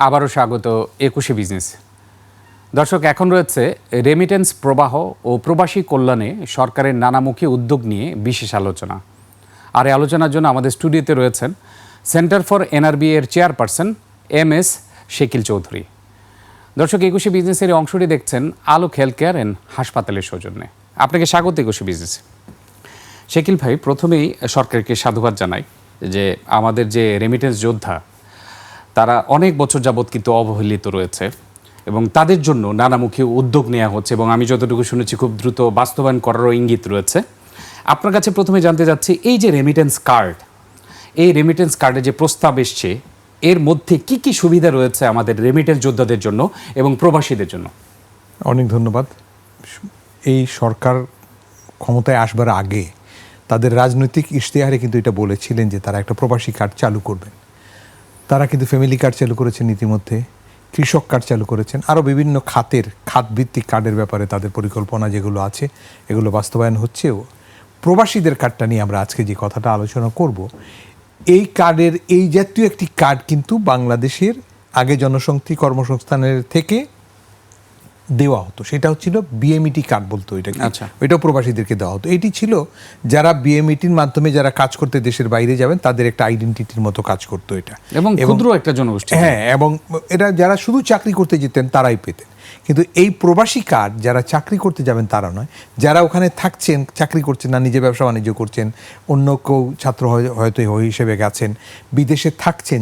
আবারও স্বাগত ২১শে বিজনেস। দর্শক, এখন রয়েছে রেমিটেন্স প্রবাহ ও প্রবাসী কল্যাণে সরকারের নানামুখী উদ্যোগ নিয়ে বিশেষ আলোচনা। আর এই আলোচনার জন্য আমাদের স্টুডিওতে রয়েছেন সেন্টার ফর এনআরবি এর চেয়ারপারসন MS শেকিল চৌধুরী। দর্শক, ২১শে বিজনেসের এই অংশটি দেখছেন আলোক হেলথ কেয়ার অ্যান্ড হাসপাতালের সৌজন্যে। আপনাকে স্বাগত ২১শে বিজনেস। শেকিল ভাই, প্রথমেই সরকারকে সাধুবাদ জানাই যে আমাদের যে রেমিটেন্স যোদ্ধা তারা অনেক বছর যাবৎ কিন্তু অবহেলিত রয়েছে এবং তাদের জন্য নানামুখী উদ্যোগ নেওয়া হচ্ছে এবং আমি যতটুকু শুনেছি খুব দ্রুত বাস্তবায়ন করারও ইঙ্গিত রয়েছে। আপনার কাছে প্রথমে জানতে চাচ্ছি, এই যে রেমিটেন্স কার্ড, এই রেমিটেন্স কার্ডে যে প্রস্তাব এসছে এর মধ্যে কি কি সুবিধা রয়েছে আমাদের রেমিটেন্স যোদ্ধাদের জন্য এবং প্রবাসীদের জন্য? অনেক ধন্যবাদ। এই সরকার ক্ষমতায় আসবার আগে তাদের রাজনৈতিক ইশতেহারে কিন্তু এটা বলেছিলেন যে তারা একটা প্রবাসী কার্ড চালু করবেন। তারা কিন্তু ফ্যামিলি কার্ড চালু করেছেন, ইতিমধ্যে কৃষক কার্ড চালু করেছেন, আরও বিভিন্ন খাতভিত্তিক কার্ডের ব্যাপারে তাদের পরিকল্পনা যেগুলো আছে এগুলো বাস্তবায়ন হচ্ছেও। প্রবাসীদের কার্ডটা নিয়ে আমরা আজকে যে কথাটা আলোচনা করব, এই কার্ডের এই জাতীয় একটি কার্ড কিন্তু বাংলাদেশের আগে জনশক্তি কর্মসংস্থানের থেকে দেওয়া হতো। সেটা হচ্ছিল বিএমইটি কার্ড বলতো এটাকে। আচ্ছা, ওইটাও প্রবাসীদেরকে দেওয়া হতো। এটি ছিল যারা বিএমইটির মাধ্যমে যারা কাজ করতে দেশের বাইরে যাবেন তাদের একটা আইডেন্টিটির মতো কাজ করতো এটা, এবং ক্ষুদ্র একটা জনগোষ্ঠী। হ্যাঁ, এবং এটা যারা শুধু চাকরি করতে যেতেন তারাই পেতেন। কিন্তু এই প্রবাসী কার্ড যারা চাকরি করতে যাবেন তারা নয়, যারা ওখানে থাকছেন, চাকরি করছেন না, নিজে ব্যবসা বাণিজ্য করছেন, অন্য কেউ ছাত্র হয়তো হিসেবে গেছেন, বিদেশে থাকছেন,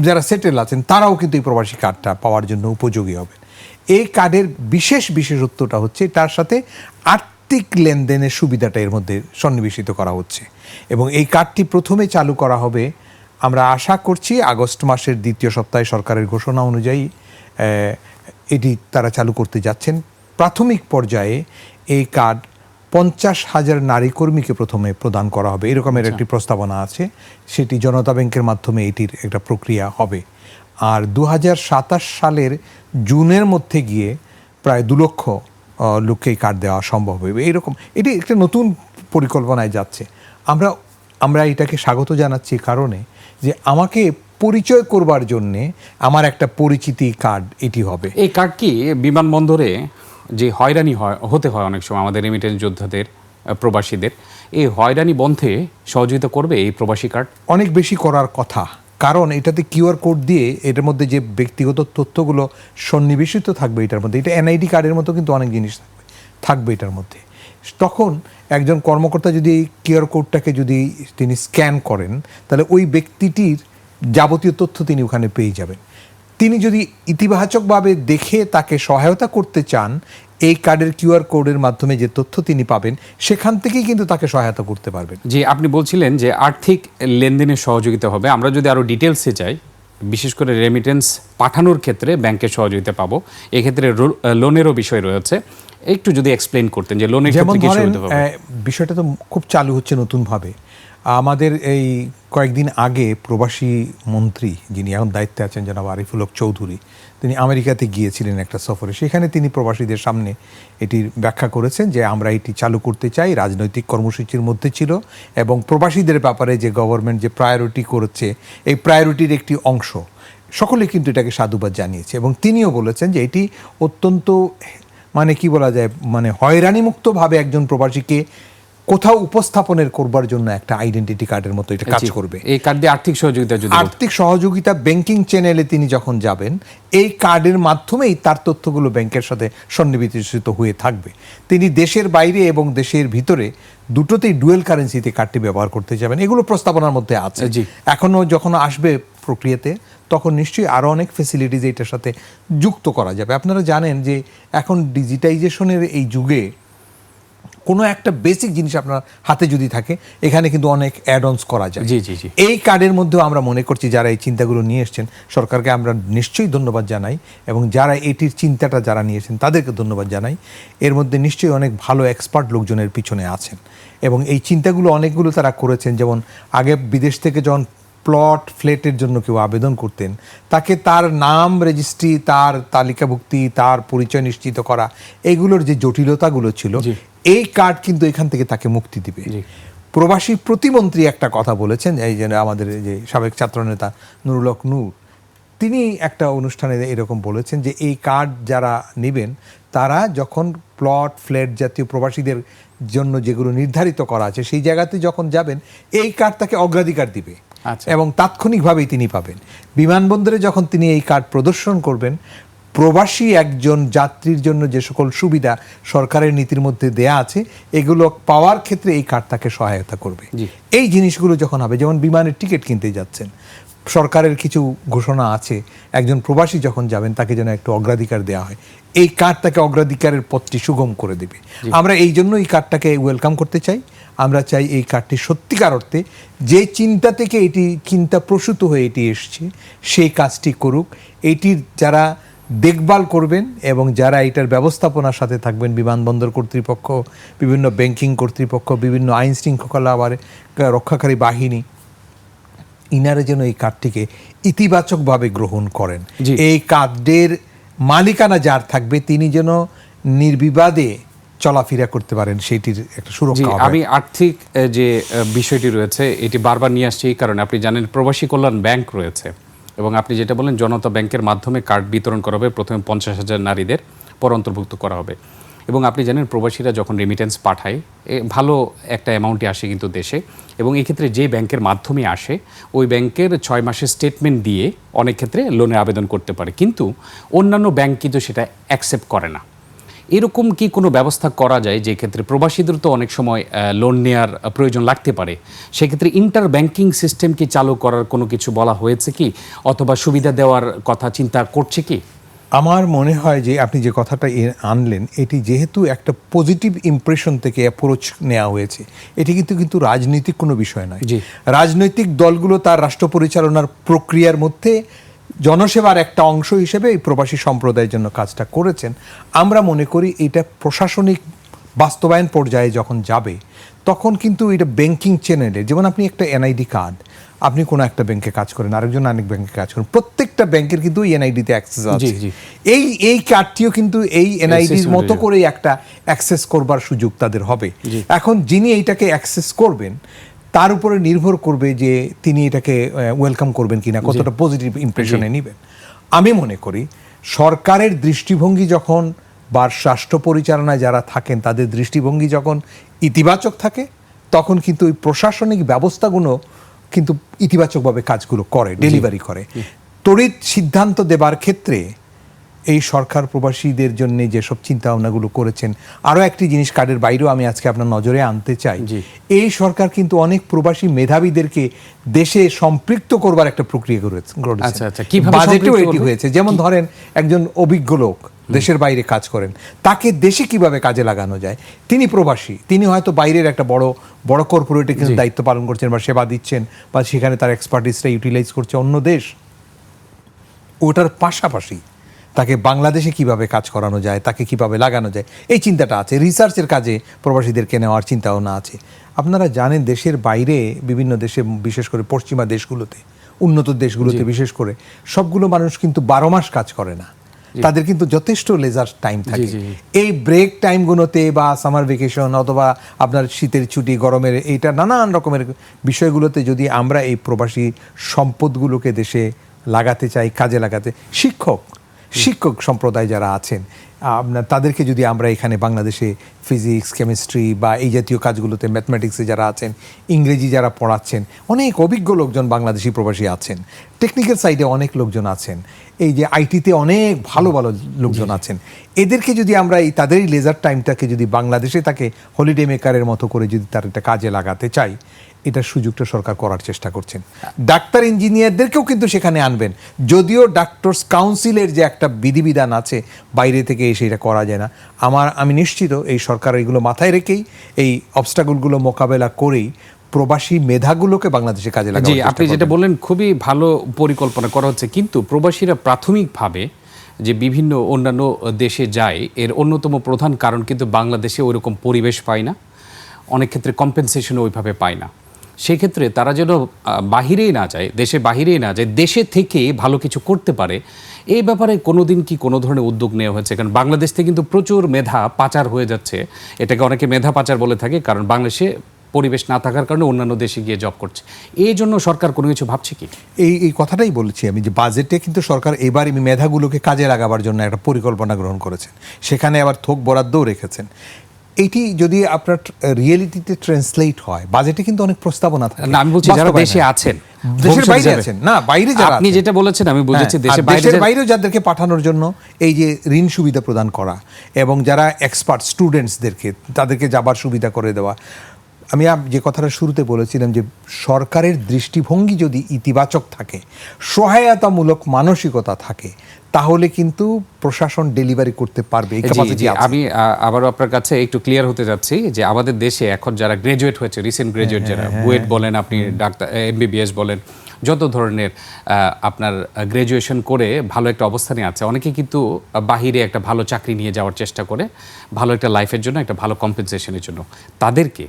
যারা সেটেল আছেন তারাও কিন্তু এই প্রবাসী কার্ডটা পাওয়ার জন্য উপযোগী হবেন। এই কার্ডের বিশেষত্বটা হচ্ছে তার সাথে আর্থিক লেনদেনের সুবিধাটা এর মধ্যে সন্নিবেশিত করা হচ্ছে এবং এই কার্ডটি প্রথমে চালু করা হবে আমরা আশা করছি আগস্ট মাসের দ্বিতীয় সপ্তাহে। সরকারের ঘোষণা অনুযায়ী এটি তারা চালু করতে যাচ্ছেন। প্রাথমিক পর্যায়ে এই কার্ড 50,000 নারী কর্মীকে প্রথমে প্রদান করা হবে, এরকমের একটি প্রস্তাবনা আছে। সেটি জনতা ব্যাংকের মাধ্যমে এটির একটা প্রক্রিয়া হবে। আর 2027 সালের জুনের মধ্যে গিয়ে প্রায় 2 লক্ষ লোককে এই কার্ড দেওয়া সম্ভব হবে। এইরকম এটি একটা নতুন পরিকল্পনায় যাচ্ছে। আমরা এটাকে স্বাগত জানাচ্ছি কারণে যে আমাকে পরিচয় করবার জন্যে আমার একটা পরিচিতি কার্ড এটি হবে। এই কার্ড কি বিমানবন্দরে যে হয়রানি হতে হয় অনেক সময় আমাদের রেমিটেন্স যোদ্ধাদের, প্রবাসীদের, এই হয়রানি বন্ধে সহযোগিতা করবে এই প্রবাসী কার্ড? অনেক বেশি করার কথা, কারণ এটাতে কিউআর কোড দিয়ে এটার মধ্যে যে ব্যক্তিগত তথ্যগুলো সন্নিবেশিত থাকবে এটার মধ্যে, এটা এনআইডি কার্ডের মতো কিন্তু অনেক জিনিস থাকবে এটার মধ্যে। তখন একজন কর্মকর্তা যদি এই কিউআর কোডটাকে যদি তিনি স্ক্যান করেন তাহলে ওই ব্যক্তিটির যাবতীয় তথ্য তিনি ওখানে পেয়ে যাবেন। তিনি যদি ইতিবাচকভাবে দেখে তাকে সহায়তা করতে চান, এই কার্ডের কিউআর কোডের মাধ্যমে যে তথ্য তিনি পাবেন সেখান থেকেই কিন্তু তাকে সহায়তা করতে পারবেন। জি, আপনি বলছিলেন যে আর্থিক লেনদেনের সহযোগিতা হবে। আমরা যদি আরও ডিটেলসে যাই, বিশেষ করে রেমিটেন্স পাঠানোর ক্ষেত্রে ব্যাংকের সহযোগিতা পাবো, এক্ষেত্রে লোনেরও বিষয় রয়েছে। একটু যদি এক্সপ্লেন করতেন যে লোনের ক্ষেত্রে কি সুবিধা হবে? বিষয়টা তো খুব চালু হচ্ছে নতুনভাবে। আমাদের এই কয়েকদিন আগে প্রবাসী মন্ত্রী, যিনি এখন দায়িত্বে আছেন, জনাব আরিফুল হক চৌধুরী, তিনি আমেরিকাতে গিয়েছিলেন একটা সফরে। সেখানে তিনি প্রবাসীদের সামনে এটির ব্যাখ্যা করেছেন যে আমরা এটি চালু করতে চাই, রাজনৈতিক কর্মসূচির মধ্যে ছিল এবং প্রবাসীদের ব্যাপারে যে গভর্নমেন্ট যে প্রায়োরিটি করেছে এই প্রায়োরিটির একটি অংশ। সকলে কিন্তু এটাকে সাধুবাদ জানিয়েছে এবং তিনিও বলেছেন যে এটি অত্যন্ত কি বলা যায়, হয়রানিমুক্তভাবে একজন প্রবাসীকে কোথাও উপস্থাপনের করবার জন্য একটা আইডেন্টিটি কার্ডের মতো এটা কাজ করবে। এই কার্ড দিয়ে আর্থিক সহযোগিতা ব্যাংকিং চ্যানেলে তিনি যখন যাবেন এই কার্ডের মাধ্যমেই তার তথ্যগুলো ব্যাংকের সাথে সন্নিবেশিত হয়ে থাকবে। তিনি দেশের বাইরে এবং দেশের ভিতরে দুটোতেই ডুয়েল কারেন্সিতে কার্ডটি ব্যবহার করতে যাবেন। এগুলো প্রস্তাবনার মধ্যে আছে। এখনও যখন আসবে প্রক্রিয়াতে তখন নিশ্চয়ই আরও অনেক ফেসিলিটিজ এটার সাথে যুক্ত করা যাবে। আপনারা জানেন যে এখন ডিজিটাইজেশনের এই যুগে কোনো একটা বেসিক জিনিস আপনার হাতে যদি থাকে এখানে কিন্তু অনেক অ্যাড-অনস করা যায়। এই কার্ডের মধ্যেও আমরা মনে করছি যারা এই চিন্তাগুলো নিয়ে এসছেন সরকারকে আমরা নিশ্চয়ই ধন্যবাদ জানাই এবং যারা এটির চিন্তাটা যারা নিয়েছেন তাদেরকে ধন্যবাদ জানাই। এর মধ্যে নিশ্চয়ই অনেক ভালো এক্সপার্ট লোকজনের পিছনে আছেন এবং এই চিন্তাগুলো অনেকগুলো তারা করেছেন। যেমন আগে বিদেশ থেকে যখন ফ্ল্যাটের জন্য কেউ আবেদন করতেন তাকে তার নাম রেজিস্ট্রি, তার তালিকাভুক্তি, তার পরিচয় নিশ্চিত করা, এগুলোর যে জটিলতাগুলো ছিল এই কার্ড কিন্তু এখান থেকে তাকে মুক্তি দিবে। প্রবাসী প্রতিমন্ত্রী একটা কথা বলেছেন, এই যে আমাদের যে সাবেক ছাত্রনেতা নুরুল হক নূর, তিনি একটা অনুষ্ঠানে এরকম বলেছেন যে এই কার্ড যারা নেবেন তারা যখন প্লট ফ্ল্যাট জাতীয় প্রবাসীদের জন্য যেগুলো নির্ধারিত করা আছে সেই জায়গাতে যখন যাবেন এই কার্ড তাকে অগ্রাধিকার দিবে আচ্ছা। এবং তাৎক্ষণিকভাবেই তিনি পাবেন। বিমানবন্দরে যখন তিনি এই কার্ড প্রদর্শন করবেন, প্রবাসী একজন যাত্রীর জন্য যে সকল সুবিধা সরকারের নীতির মধ্যে দেয়া আছে এগুলো পাওয়ার ক্ষেত্রে এই কার্ড তাকে সহায়তা করবে। জি। এই জিনিসগুলো যখন হবে, যেমন বিমানের টিকিট কিনতে যাচ্ছেন, সরকারের কিছু ঘোষণা আছে, একজন প্রবাসী যখন যাবেন তাকে যেন একটু অগ্রাধিকার দেওয়া হয়, এই কার্ড তাকে অগ্রাধিকারের পথটি সুগম করে দেবে। আমরা এই জন্য এই কার্ডটাকে ওয়েলকাম করতে চাই। আমরা চাই এই কার্ডটি সত্যিকার অর্থে যে চিন্তা থেকে এটি চিন্তা প্রসূত হয়ে এটি এসছে সেই কাজটি করুক। এটির যারা দেখভাল করবেন এবং যারা এটার ব্যবস্থাপনার সাথে থাকবেন, বিমানবন্দর কর্তৃপক্ষ, বিভিন্ন ব্যাংকিং কর্তৃপক্ষ, বিভিন্ন আইন শৃঙ্খলা আবার রক্ষাকারী বাহিনী, ইনারা যেন এই কার্ডটিকে ইতিবাচকভাবে গ্রহণ করেন। জি। এই কার্ডের মালিকানা যার থাকবে তিনি যেন নির্বিবাদে চলাফেরা করতে পারেন, সেটির একটা জি, সুরক্ষা হবে। আমি আর্থিক যে বিষয়টি রয়েছে এটি বারবার নিয়ে আসছি এই কারণে, আপনি জানেন প্রবাসী কল্যাণ ব্যাংক রয়েছে এবং আপনি যেটা বলেন জনতা ব্যাংকের মাধ্যমে কার্ড বিতরণ করা হবে। প্রথমে 50,000 নারীদের পর অন্তর্ভুক্ত করা হবে এবং আপনি জানেন প্রবাসীরা যখন রেমিটেন্স পাঠায় ভালো একটা অ্যামাউন্টে আসে কিন্তু দেশে, এবং এক্ষেত্রে যে ব্যাংকের মাধ্যমে আসে ওই ব্যাংকের 6 মাসের স্টেটমেন্ট দিয়ে অনেক ক্ষেত্রে লোনে আবেদন করতে পারে, কিন্তু অন্যান্য ব্যাংক কিন্তু সেটা অ্যাকসেপ্ট করে না। এরকম কি কোনো ব্যবস্থা করা যায় যে ক্ষেত্রে প্রবাসীদের তো অনেক সময় লোন নেওয়ার প্রয়োজন লাগতে পারে, সেক্ষেত্রে ইন্টার ব্যাংকিং সিস্টেম কি চালু করার কোনো কিছু বলা হয়েছে কি, অথবা সুবিধা দেওয়ার কথা চিন্তা করছে কি? আমার মনে হয় যে আপনি যে কথাটা আনলেন এটি যেহেতু একটা পজিটিভ ইমপ্রেশন থেকে অ্যাপ্রোচ নেওয়া হয়েছে, এটি কিন্তু রাজনৈতিক কোনো বিষয় নয়। জি। রাজনৈতিক দলগুলো তার রাষ্ট্র পরিচালনার প্রক্রিয়ার মধ্যে জনসেবার একটা অংশ হিসেবে এই প্রবাসী সম্প্রদায়ের জন্য কাজটা করেছেন। আমরা মনে করি এটা প্রশাসনিক বাস্তবায়ন পর্যায়ে যখন যাবে তখন কিন্তু এটা ব্যাংকিং চ্যানেলে, যেমন আপনি একটা এনআইডি কার্ড, আপনি কোনো একটা ব্যাংকে কাজ করেন, আরেকজন অনেক ব্যাংকে কাজ করেন, প্রত্যেকটা ব্যাংকের কিন্তু এনআইডিতে অ্যাক্সেস আছে। জি। এই কার্ডটিও কিন্তু এই এনআইডির মতো অনুযায়ী। করে একটা অ্যাক্সেস করবার সুযোগ তাদের হবে। এখন যিনি এইটাকে অ্যাক্সেস করবেন তার উপরে নির্ভর করবে যে তিনি এটাকে ওয়েলকাম করবেন কিনা, কতটা পজিটিভ ইমপ্রেশনে নেবেন। আমি মনে করি সরকারের দৃষ্টিভঙ্গি যখন বা রাষ্ট্র পরিচালনায় যারা থাকেন তাদের দৃষ্টিভঙ্গি যখন ইতিবাচক থাকে তখন কিন্তু ওই প্রশাসনিক ব্যবস্থাগুলো কিন্তু ইতিবাচকভাবে কাজগুলো করে, ডেলিভারি করে। তড়িৎ সিদ্ধান্ত দেবার ক্ষেত্রে এই সরকার প্রবাসীদের জন্য যেসব চিন্তা ভাবনাগুলো করেছেন, আরও একটি জিনিস কার্ডের বাইরেও আমি আজকে আপনার নজরে আনতে চাই। এই সরকার কিন্তু অনেক প্রবাসী মেধাবীদেরকে দেশে সম্পৃক্ত করবার একটা প্রক্রিয়া করেছে। বাজেটেও এটি হয়েছে। যেমন ধরেন একজন অভিজ্ঞ লোক দেশের বাইরে কাজ করেন, তাকে দেশে কিভাবে কাজে লাগানো যায়। তিনি প্রবাসী, তিনি হয়তো বাইরের একটা বড় বড় কর্পোরেটে কিন্তু দায়িত্ব পালন করছেন বা সেবা দিচ্ছেন বা সেখানে তার এক্সপার্টিসটা ইউটিলাইজ করছে অন্য দেশ। ওটার পাশাপাশি তাকে বাংলাদেশে কিভাবে কাজ করানো যায়, তাকে কিভাবে লাগানো যায়, এই চিন্তাটা আছে। রিসার্চের কাজে প্রবাসীদেরকে নেওয়ার চিন্তাভাবনা আছে। আপনারা জানেন দেশের বাইরে বিভিন্ন দেশে, বিশেষ করে পশ্চিমা দেশগুলোতে, উন্নত দেশগুলোতে বিশেষ করে, সবগুলো মানুষ কিন্তু 12 মাস কাজ করে না, তাদের কিন্তু যথেষ্ট লেজার টাইম থাকে। এই ব্রেক টাইমগুলোতে বা সামার ভ্যাকেশন অথবা আপনার শীতের ছুটি, গরমের এইটা নানান রকমের বিষয়গুলোতে যদি আমরা এই প্রবাসী সম্পদগুলোকে দেশে লাগাতে চাই, কাজে লাগাতে, শিক্ষক সম্প্রদায় যারা আছেন আপনার তাদেরকে যদি আমরা এখানে বাংলাদেশে ফিজিক্স, কেমিস্ট্রি বা এই জাতীয় কাজগুলোতে, ম্যাথমেটিক্সে যারা আছেন, ইংরেজি যারা পড়াচ্ছেন, অনেক অভিজ্ঞ লোকজন বাংলাদেশি প্রবাসী আছেন, টেকনিক্যাল সাইডে অনেক লোকজন আছেন, এই যে আইটিতে অনেক ভালো ভালো লোকজন আছেন, এদেরকে যদি আমরা এই তাদেরই লেজার টাইমটাকে যদি বাংলাদেশে তাকে হলিডে মেকারের মতো করে যদি তার একটা কাজে লাগাতে চাই, এটার সুযোগটা সরকার করার চেষ্টা করছেন। ডাক্তার ইঞ্জিনিয়ারদেরকেও কিন্তু সেখানে আনবেন, যদিও ডাক্তার্স কাউন্সিলের যে একটা বিধিবিধান আছে বাইরে থেকে এসে এটা করা যায় না। আমি নিশ্চিত এই সরকার এগুলো মাথায় রেখেই এই অবস্টাকলগুলো মোকাবেলা করেই প্রবাসী মেধাগুলোকে বাংলাদেশে কাজে লাগানোর চেষ্টা করবেন। আপনি যেটা বললেন খুবই ভালো পরিকল্পনা করা হচ্ছে, কিন্তু প্রবাসীরা প্রাথমিকভাবে যে বিভিন্ন অন্যান্য দেশে যায় এর অন্যতম প্রধান কারণ কিন্তু বাংলাদেশে ওইরকম পরিবেশ পায় না, অনেক ক্ষেত্রে কম্পেনসেশনও ওইভাবে পায় না। সেই ক্ষেত্রে তারা যেন বাহিরেই না যায়, দেশে বাহিরেই না যায়, দেশে থেকে ভালো কিছু করতে পারে, এই ব্যাপারে কোনোদিন কি কোনো ধরনের উদ্যোগ নেওয়া হয়েছে? কারণ বাংলাদেশ থেকে কিন্তু প্রচুর মেধা পাচার হয়ে যাচ্ছে, এটাকে অনেকে মেধা পাচার বলে থাকে, কারণ বাংলাদেশে পরিবেশ না থাকার কারণে অন্যান্য দেশে গিয়ে জব করছে। এই জন্য সরকার কোনো কিছু ভাবছে কি? এই কথাটাই বলেছি আমি, যে বাজেটে কিন্তু সরকার এবার এই মেধাগুলোকে কাজে লাগাবার জন্য একটা পরিকল্পনা গ্রহণ করেছেন, সেখানে আবার থোক বরাদ্দও রেখেছেন। এইটি যদি আপনার রিয়েলিটিতে ট্রান্সলেট হয়, বাজেটে কিন্তু অনেক প্রস্তাবনা থাকে। না, আমি বলছি যারা দেশে আছেন, দেশের বাইরে আছেন, না বাইরে যারা আপনি যেটা বলেছেন আমি বুঝেছি, দেশের বাইরেও যাদেরকে পাঠানোর জন্য এই যে ঋণ সুবিধা প্রদান করা এবং যারা এক্সপার্ট স্টুডেন্টসদেরকে তাদেরকে যাবার সুবিধা করে দেওয়া। আমি যে কথাটা শুরুতে বলেছিলাম যে সরকারের দৃষ্টিভঙ্গি যদি ইতিবাচক থাকে, সহায়তামূলক মানসিকতা থাকে, তাহলে কিন্তু প্রশাসন ডেলিভারি করতে পারবে। আমি আবারও আপনার কাছে একটু ক্লিয়ার হতে যাচ্ছি যে আমাদের দেশে এখন যারা গ্রাজুয়েট হয়েছে, রিসেন্ট গ্রাজুয়েট যারা, বুয়েট বলেন, আপনি ডাক্তার MBBS বলেন, যত ধরনের আপনার গ্র্যাজুয়েশন করে ভালো একটা অবস্থানে আছে, অনেকে কিন্তু বাহিরে একটা ভালো চাকরি নিয়ে যাওয়ার চেষ্টা করে, ভালো একটা লাইফের জন্য, একটা ভালো কম্পেনসেশনের জন্য। তাদেরকে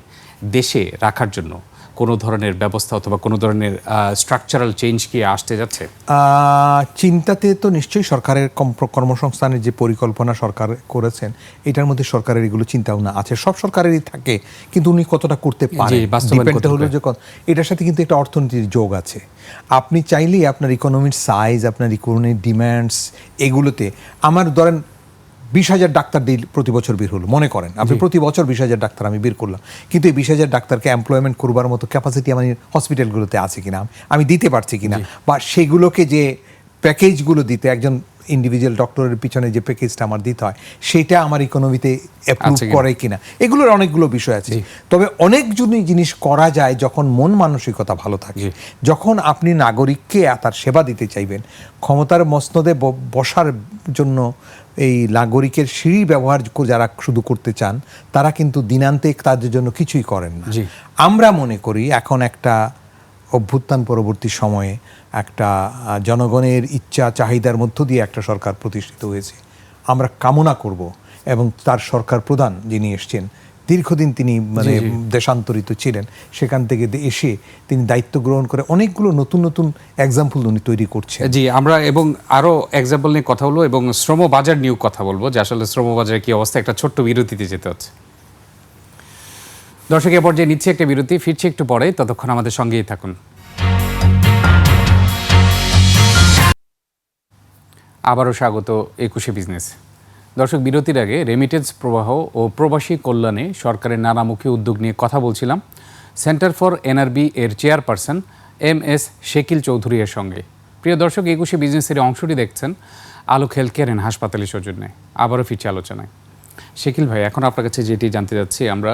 দেশে রাখার জন্য কোনো ধরনের ব্যবস্থা অথবা কোনো ধরনের স্ট্রাকচারাল চেঞ্জ কি আসতে যাচ্ছে? চিন্তাতে তো নিশ্চয়ই সরকারের কর্মসংস্থানের যে পরিকল্পনা সরকার করেছেন, এটার মধ্যে সরকারের এগুলো চিন্তা ভাবনা আছে, সব সরকারেরই থাকে, কিন্তু উনি কতটা করতে পারেন ডিপেন্ড হলো যে এটার সাথে কিন্তু একটা অর্থনীতির যোগ আছে। আপনি চাইলেই আপনার ইকোনমির সাইজ, আপনার ইকোনমির ডিম্যান্ডস, এগুলোতে আমার ধরেন 20,000 ডাক্তার প্রতি বছর বের হলো, মনে করেন আপনি প্রতি বছর 20,000 ডাক্তার আমি বের করলাম, কিন্তু এই 20,000 ডাক্তারকে এমপ্লয়মেন্ট করবার মতো ক্যাপাসিটি আমার হসপিটালগুলোতে আছে কিনা, আমি দিতে পারছি কিনা, বা সেগুলোকে যে প্যাকেজগুলো দিতে একজন ইন্ডিভিজুয়াল ডক্টরের পিছনে যে প্যাকেজটা আমার দিতে হয়, সেটা আমার ইকোনমিতে অ্যাপ্রুভ করে কিনা, এগুলোর অনেকগুলো বিষয় আছে। তবে অনেক জিনিস করা যায় যখন মন মানসিকতা ভালো থাকে, যখন আপনি নাগরিককে তার সেবা দিতে চাইবেন। ক্ষমতার মসনদে বসার জন্য এই নাগরিকের সিঁড়ি ব্যবহার যারা শুধু করতে চান, তারা কিন্তু দিনান্তে তাদের জন্য কিছুই করেন না। আমরা মনে করি এখন একটা অভ্যুত্থান পরবর্তী সময়ে একটা জনগণের ইচ্ছা চাহিদার মধ্য দিয়ে একটা সরকার প্রতিষ্ঠিত হয়েছে। আমরা কামনা করব, এবং তার সরকার প্রধান যিনি এসছেন, দীর্ঘদিন তিনি মানে দেশান্তরিত ছিলেন, সেখান থেকে এসে তিনি দায়িত্ব গ্রহণ করে অনেকগুলো নতুন নতুন এক্সাম্পল উনি তৈরি করছেন। জি, আমরা এবং আরও এক্সাম্পল নিয়ে কথা বলবো এবং শ্রম বাজার নিয়েও কথা বলবো, যে আসলে শ্রম বাজারের কি অবস্থা। একটা ছোট্ট বিরতিতে যেতে হচ্ছে। দর্শক, এ পর্যায়ে নিচ্ছে একটা বিরতি, ফিরছি একটু পরে, ততক্ষণ আমাদের সঙ্গেই থাকুন। আবারও স্বাগত 21 বিজনেস। দর্শক, বিরতির আগে রেমিটেন্স প্রবাহ ও প্রবাসী কল্যাণে সরকারের নানামুখী উদ্যোগ নিয়ে কথা বলছিলাম সেন্টার ফর NRB এর চেয়ারপারসন MS শেকিল চৌধুরী এর সঙ্গে। প্রিয় দর্শক, 21 বিজনেসের অংশটি দেখছেন আলোক হেলথ কেয়ার অ্যান্ড হাসপাতালের সৌজন্যে। আবারও ফিরছি আলোচনায়। শেকিল ভাই, এখন আপনার কাছে যেটি জানতে যাচ্ছি, আমরা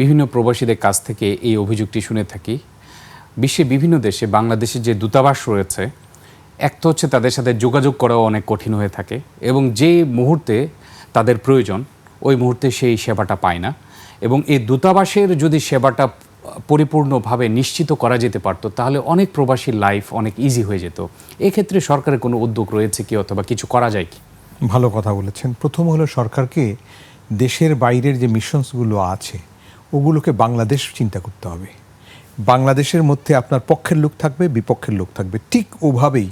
বিভিন্ন প্রবাসীদের কাছ থেকে এই অভিযোগটি শুনে থাকি। বিশ্বের বিভিন্ন দেশে বাংলাদেশের যে দূতাবাস রয়েছে, এক তো হচ্ছে তাদের সাথে যোগাযোগ করাও অনেক কঠিন হয়ে থাকে, এবং যে মুহূর্তে তাদের প্রয়োজন ওই মুহূর্তে সেই সেবাটা পায় না। এবং এই দূতাবাসের যদি সেবাটা পরিপূর্ণভাবে নিশ্চিত করা যেতে পারতো, তাহলে অনেক প্রবাসীর লাইফ অনেক ইজি হয়ে যেত। এক্ষেত্রে সরকারের কোনো উদ্যোগ রয়েছে কি, অথবা কিছু করা যায় কি? ভালো কথা বলেছেন। প্রথম হলো সরকারকে দেশের বাইরের যে মিশনসগুলো আছে ওগুলোকে বাংলাদেশ চিন্তা করতে হবে। বাংলাদেশের মধ্যে আপনার পক্ষের লোক থাকবে, বিপক্ষের লোক থাকবে, ঠিক ওভাবেই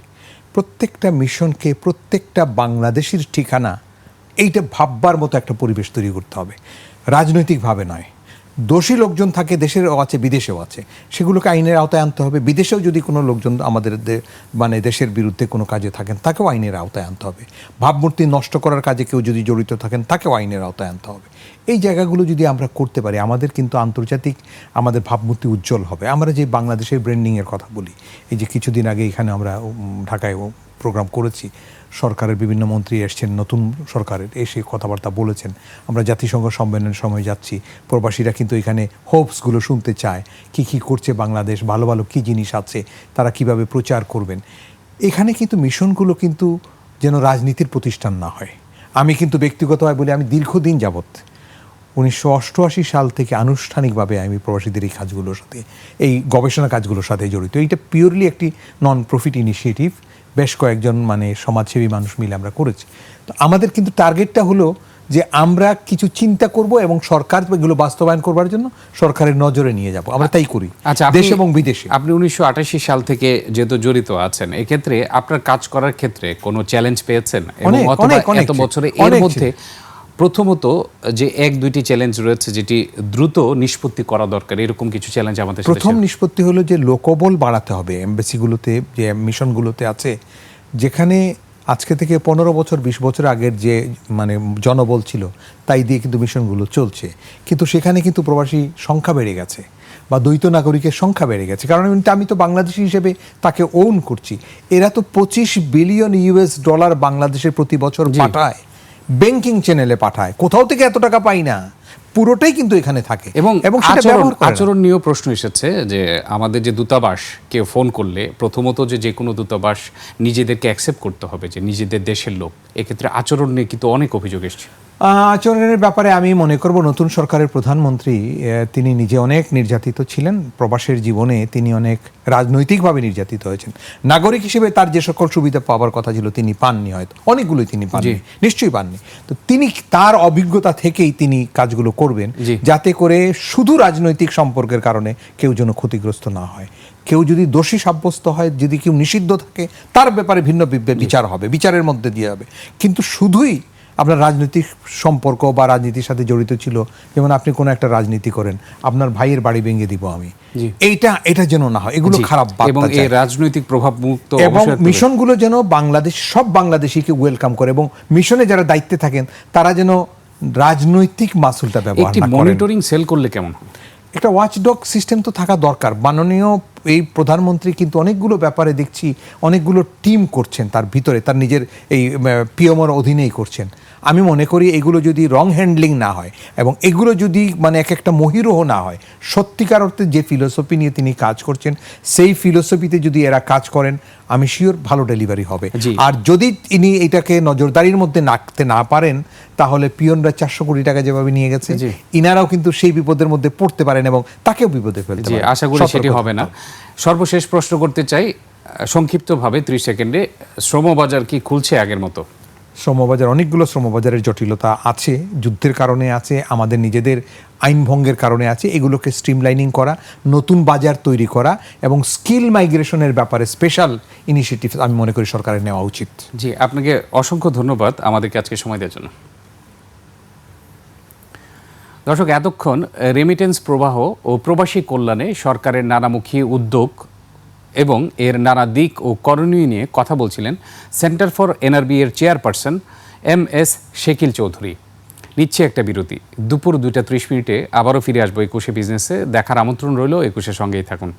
প্রত্যেকটা মিশনকে প্রত্যেকটা বাংলাদেশের ঠিকানা এইটা ভাববার মতো একটা পরিবেশ তৈরি করতে হবে, রাজনৈতিকভাবে নয়। দোষী লোকজন থাকে, দেশেরও আছে বিদেশেও আছে, সেগুলোকে আইনের আওতায় আনতে হবে। বিদেশেও যদি কোনো লোকজন আমাদের মানে দেশের বিরুদ্ধে কোনো কাজে থাকেন, তাকেও আইনের আওতায় আনতে হবে। ভাবমূর্তি নষ্ট করার কাজে কেউ যদি জড়িত থাকেন, তাকেও আইনের আওতায় আনতে হবে। এই জায়গাগুলো যদি আমরা করতে পারি, আমাদের কিন্তু আন্তর্জাতিক আমাদের ভাবমূর্তি উজ্জ্বল হবে। আমরা যে বাংলাদেশের ব্র্যান্ডিংয়ের কথা বলি, এই যে কিছুদিন আগে এখানে আমরা ঢাকায় প্রোগ্রাম করেছি, সরকারের বিভিন্ন মন্ত্রী এসছেন, নতুন সরকারের এসে কথাবার্তা বলেছেন। আমরা জাতিসংঘ সম্মেলনের সময় যাচ্ছি, প্রবাসীরা কিন্তু এখানে হোপসগুলো শুনতে চায়, কি করছে বাংলাদেশ, ভালো ভালো কী জিনিস আছে, তারা কিভাবে প্রচার করবেন। এখানে কিন্তু মিশনগুলো কিন্তু যেন রাজনীতির প্রতিষ্ঠান না হয়। আমি কিন্তু ব্যক্তিগতভাবে বলি, আমি দীর্ঘদিন যাবৎ 1988 সাল থেকে আনুষ্ঠানিকভাবে আমি প্রবাসীদের এই কাজগুলোর সাথে, এই গবেষণা কাজগুলোর সাথে জড়িত। এইটা পিওরলি একটি নন প্রফিট ইনিশিয়েটিভ, বেশ কয়েকজন মানে সমাজসেবী মানুষ মিলে আমরা করেছি। তো আমাদের কিন্তু টার্গেটটা হলো যে আমরা কিছু চিন্তা করব এবং সরকার এগুলো বাস্তবায়ন করবার জন্য সরকারের নজরে নিয়ে যাব। আমরা তাই করি দেশ এবং বিদেশে। আপনি 1988 সাল থেকে যেহেতু জড়িত আছেন, এক্ষেত্রে আপনার কাজ করার ক্ষেত্রে কোনো চ্যালেঞ্জ পেয়েছেন? এবং এত বছরে এর মধ্যে প্রথমত যে এক দুইটি চ্যালেঞ্জ রয়েছে যেটি দ্রুত নিষ্পত্তি করা দরকার, এরকম কিছু চ্যালেঞ্জ আমাদের সাথে প্রথম নিষ্পত্তি হলো যে লোকবল বাড়াতে হবে এমবেসিগুলোতে, যে মিশনগুলোতে আছে, যেখানে আজকে থেকে 15 বছর 20 বছর আগের যে মানে জনবল ছিল তাই দিয়ে কিন্তু মিশনগুলো চলছে, কিন্তু সেখানে কিন্তু প্রবাসী সংখ্যা বেড়ে গেছে বা দ্বৈত নাগরিকের সংখ্যা বেড়ে গেছে। কারণ আমি তো বাংলাদেশি হিসেবে তাকে ওন করছি। এরা তো $25 বিলিয়ন বাংলাদেশের প্রতি বছর পাঠায়, ব্যাংকিং চ্যানেলে পাঠায়, কোথাও থেকে এত টাকা পাই না, পুরোটাই কিন্তু এখানে থাকে। এবং সেটা ব্যবহার করে না। আচরণ নিয়েও প্রশ্ন এসেছে যে আমাদের যে দূতাবাস কেউ ফোন করলে প্রথমত যে কোনো দূতাবাস নিজেদেরকে অ্যাকসেপ্ট করতে হবে যে নিজেদের দেশের লোক, এক্ষেত্রে আচরণ নিয়ে কিন্তু অনেক অভিযোগ এসছে। আচরণের ব্যাপারে আমি মনে করব নতুন সরকারের প্রধানমন্ত্রী তিনি নিজে অনেক নির্যাতিত ছিলেন, প্রবাসের জীবনে তিনি অনেক রাজনৈতিকভাবে নির্যাতিত হয়েছেন। নাগরিক হিসেবে তার যে সকল সুবিধা পাওয়ার কথা ছিল তিনি পাননি, হয়তো অনেকগুলোই তিনি পাননি, নিশ্চয়ই পাননি। তো তিনি তার অভিজ্ঞতা থেকেই তিনি কাজগুলো করবেন যাতে করে শুধু রাজনৈতিক সম্পর্কের কারণে কেউ যেন ক্ষতিগ্রস্ত না হয়। কেউ যদি দোষী সাব্যস্ত হয়, যদি কেউ নিষিদ্ধ থাকে, তার ব্যাপারে ভিন্ন বিচার হবে, বিচারের মধ্যে দিয়ে হবে। কিন্তু শুধুই আপনার রাজনৈতিক সম্পর্ক বা রাজনীতির সাথে জড়িত ছিল, যেমন আপনি কোনো একটা রাজনীতি করেন, আপনার ভাইয়ের বাড়ি ভেঙে দিব আমি, এটা যেন না হয়, এগুলো খারাপ বার্তা। এবং এই রাজনৈতিক প্রভাব মুক্ত এবং মিশনগুলো যেন সব বাংলাদেশিকে ওয়েলকাম করে, এবং মিশনে যারা দায়িত্বে থাকেন তারা যেন রাজনৈতিক মাসুলটা ব্যবহার না করেন। মনিটরিং সেল করলে কেমন হয়? একটা ওয়াচডগ সিস্টেম তো থাকা দরকার। মাননীয় এই প্রধানমন্ত্রী কিন্তু অনেকগুলো ব্যাপারে দেখছি অনেকগুলো টিম করছেন তার ভিতরে, তার নিজের এই পিএমওর অধীনেই করছেন। আমি মনে করি এগুলো যদি রং হ্যান্ডলিং না হয় এবং এগুলো যদি মানে এক একটা মহিরুহ না হয়, সত্যিকার অর্থে যে ফিলোসফি নিয়ে তিনি কাজ করছেন সেই ফিলোসফিতে যদি এরা কাজ করেন, আমি শিওর ভালো ডেলিভারি হবে। আর যদি ইনি এটাকে নজরদারির মধ্যে রাখতে না পারেন, তাহলে পিয়নরা 400 কোটি টাকা যেভাবে নিয়ে গেছে, ইনারাও কিন্তু সেই বিপদের মধ্যে পড়তে পারেন এবং তাকেও বিপদে ফেলতে পারেন। আশা করি সেটি হবে না। সর্বশেষ প্রশ্ন করতে চাই সংক্ষিপ্তভাবে 30 সেকেন্ডে, শ্রমবাজার কি খুলছে আগের মতো? শ্রমবাজার, অনেকগুলো শ্রমবাজারের জটিলতা আছে, যুদ্ধের কারণে আছে, আমাদের নিজেদের আইন ভঙ্গের কারণে আছে। এগুলোকে স্ট্রিমলাইনিং করা, নতুন বাজার তৈরি করা এবং স্কিল মাইগ্রেশনের ব্যাপারে স্পেশাল ইনিশিয়েটিভ আমি মনে করি সরকারের নেওয়া উচিত। জি, আপনাকে অসংখ্য ধন্যবাদ আমাদেরকে আজকে সময় দেওয়ার জন্য। দর্শক, এতক্ষণ রেমিটেন্স প্রবাহ ও প্রবাসী কল্যাণে সরকারের নানামুখী উদ্যোগ এবং এর নানা দিক ও করণীয় নিয়ে কথা বলছিলেন সেন্টার ফর এনআরবি এর চেয়ারপারসন MS শেকিল চৌধুরী। নিচ্ছে একটা বিরতি। দুপুর 2টা 30 মিনিটে আবারও ফিরে আসবো 21শে বিজনেসে। দেখার আমন্ত্রণ রইল, 21শে সঙ্গেই থাকুন।